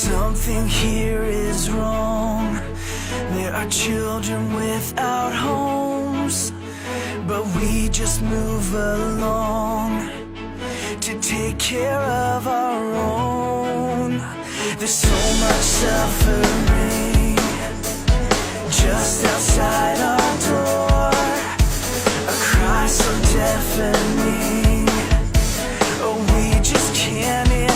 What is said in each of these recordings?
Something here is wrong. There are children without homes, but we just move along to take care of our own. There's so much suffering just outside our door, a cry so deafening, oh, we just can't ignore.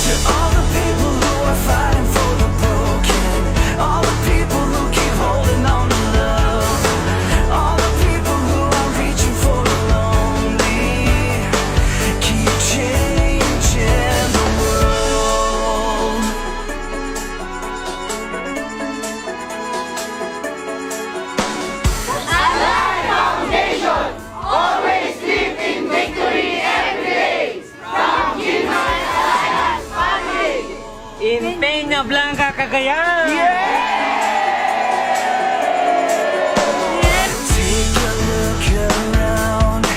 To all the people who are fighting for the broken, all the people who keep holding on to love, all the people who are reaching for the lonely, keep changing the world. Always live in victory every day. From Human Alliance Family. In Peña Blanca, Cagayan. Take a look around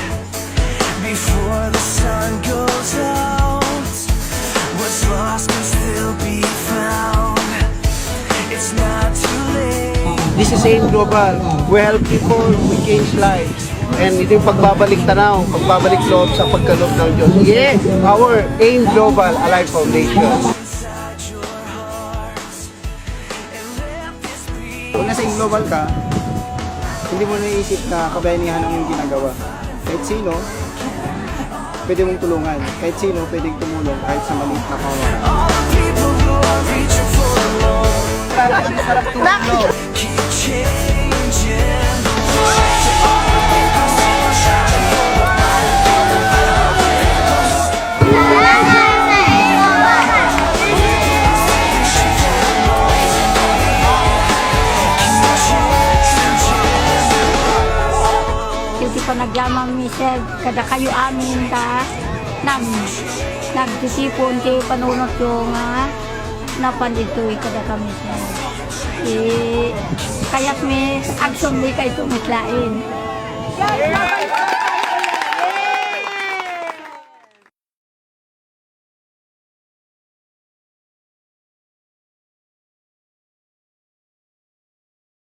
before the sun goes out. What's lost can still be found. It's not too late. This is AIM Global. We help people, we change lives. And ito yung pagbabalik tanaw, pagbabalik loob sa pagkaloob ng Diyos. Yeah, our AIM Global Alive Foundation. Inside your hearts and let this be. Kung nasa AIM Global ka, hindi mo naisip na kabayanihan ang iyong ginagawa. Kahit sino, pwede mong tulungan. Kahit sino, pwedeng tumulong kahit sa maliit na pamamaraan. All the people who are reaching for the Lord, keep changing the world. To all the people who are shining for the Hindi pa naglamang Michelle, kada kayo amin ta nagtitipon ti panunot yung napanditoy kada kami siya. Kaya't may action di kayo tumitlain.